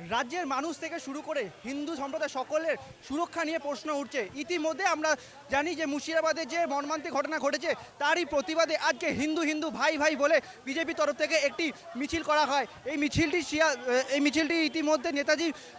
রাজ্যের মানুষ থেকে শুরু করে হিন্দু সম্প্রদায় সকলের সুরক্ষা নিয়ে প্রশ্ন উঠছে। ইতিমধ্যে আমরা জানি যে মুর্শিদাবাদে যে মর্মান্তিক ঘটনা ঘটেছে তারই প্রতিবাদে আজকে হিন্দু হিন্দু ভাই ভাই বলে বিজেপির তরফ থেকে একটি মিছিল করা হয়। এই মিছিলটি ইতিমধ্যে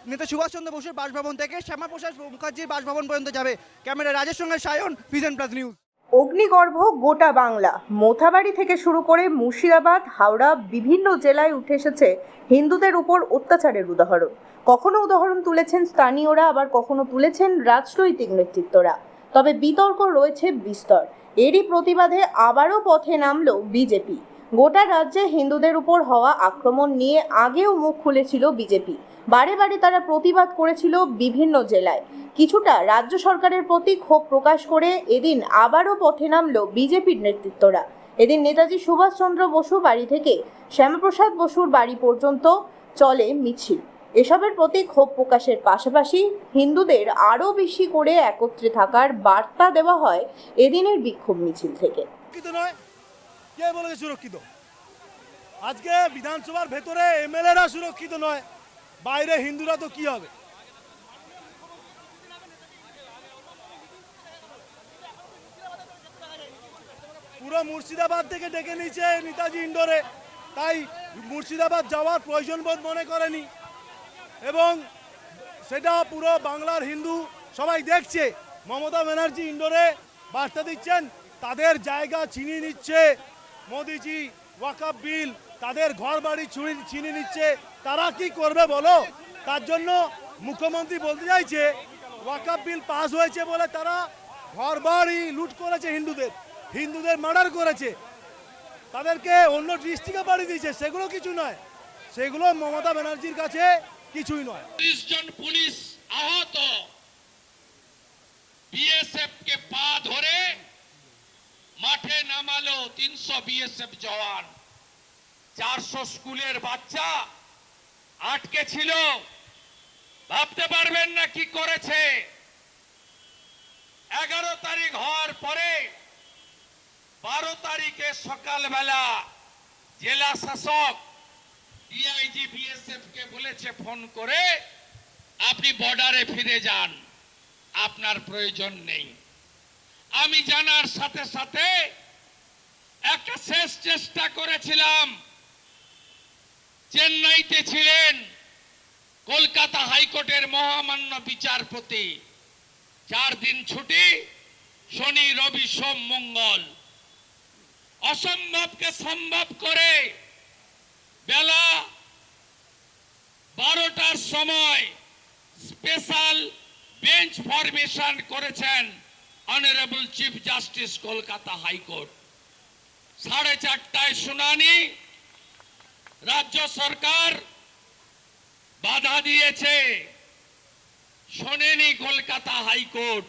নেতা সুভাষচন্দ্র বসুর বাসভবন থেকে শ্যামাপ্রসাদ মুখার্জির বাসভবন পর্যন্ত যাবে। ক্যামেরা রাজের সঙ্গে সায়ন, ভিশন প্লাস নিউজ। অগ্নিগর্ভ গোটা বাংলা, মোথাবাড়ি থেকে শুরু করে মুর্শিদাবাদ, হাওড়া, বিভিন্ন জেলায় উঠে এসেছে হিন্দুদের উপর অত্যাচারের উদাহরণ। কখনো উদাহরণ তুলেছেন স্থানীয়রা, আবার কখনো তুলেছেন রাজনৈতিক নেতৃত্বরা। তবে বিতর্ক রয়েছে বিস্তর। এরই প্রতিবাদে আবারও পথে নামল বিজেপি। গোটা রাজ্যে হিন্দুদের উপর হওয়া আক্রমণ নিয়ে আগেও মুখ খুলেছিল বিজেপি। বারে বারে তারা প্রতিবাদ করেছিল বিভিন্ন জেলায়। কিছুটা রাজ্য সরকারের প্রতি ক্ষোভ প্রকাশ করে এদিন আবারও পথে নামল বিজেপির নেতৃত্বরা। এদিন নেতাজি সুভাষচন্দ্র বসু বাড়ি থেকে শ্যামাপ্রসাদ বসুর বাড়ি পর্যন্ত চলে মিছিল। এসবের প্রতি ক্ষোভ প্রকাশের পাশাপাশি হিন্দুদের আরও বেশি করে একত্রে থাকার বার্তা দেওয়া হয় এদিনের বিক্ষোভ মিছিল থেকে। কে বলেছে সুরক্ষিত? আজকে বিধানসভার ভেতরে এমএলএরা সুরক্ষিত নয়, বাইরে হিন্দুরা তো কি হবে? পুরো মুর্শিদাবাদ থেকে ডেকে নিয়েছে নেতাজি ইন্ডোরে, তাই মুর্শিদাবাদ যাওয়ার প্রয়োজন বোধ মনে করেনি এবং সেটা পুরো বাংলার হিন্দু সবাই দেখছে। মমতা ব্যানার্জি ইন্ডোরে বার্তা দিচ্ছেন, তাদের জায়গা ছিনিয়ে নিচ্ছে মোদিজি, ওয়াকফ বিল, তাদের ঘর বাড়ি ছিনিয়ে নিচ্ছে। তারা কি করবে বলো? তার জন্য মুখ্যমন্ত্রী বলতে চাইছে ওয়াকফ বিল পাস হয়েছে বলে তারা ঘর বাড়ি লুট করেছে, হিন্দুদের মার্ডার করেছে, তাদেরকে অন্য ডিস্ট্রিক্টে বাড়ি দিয়েছে। সেগুলো কিছু নয়, সেগুলো মমতা ব্যানার্জির কাছে কিছুই নয়। 30 জন পুলিশ আহত, বিএসএফ কে পা ধরে মাঠে নামালো 300 বিএসএফ জওয়ান। 400 স্কুলের বাচ্চা আটকে ছিল। ভাবতে পারবেন না কি করেছে। 11 তারিখ হওয়ার পরে 12 তারিখে সকালবেলা জেলা শাসক ডিআইজি বিএসএফ কে বলেছে ফোন করে, আপনি বর্ডারে ফিরে যান, আপনার প্রয়োজন নেই। আমি জানার সাথে সাথে একটা শেষ চেষ্টা করেছিলাম। চেন্নাইতে ছিলেন কলকাতা হাইকোর্টের মহামান্য বিচারপতি, 4 দিন ছুটি, শনি রবি সোম মঙ্গল। অসম্ভবকে সম্ভব করে বেলা 12টার সময় স্পেশাল বেঞ্চ ফরমেশন করেছেন honourable chief justice Kolkata high court. 4:30টায় শুনানি। রাজ্য সরকার বাধা দিয়েছে, শোনেনি কলকাতা হাইকোর্ট।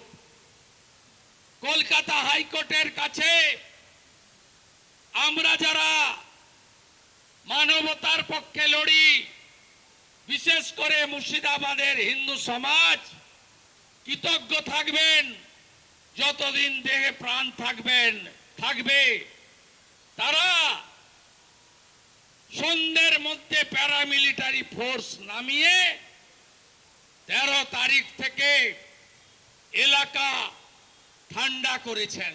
কলকাতা হাইকোর্টের কাছে আমরা যারা মানবতার পক্ষে লড়ি, বিশেষ করে মুর্শিদাবাদের হিন্দু সমাজ কৃতজ্ঞ থাকবেন। যতদিন দেহে প্রাণ থাকবে তারা সন্ধ্যের মধ্যে প্যারামিলিটারি ফোর্স নামিয়ে 13 তারিখ থেকে এলাকা ঠান্ডা করেছেন।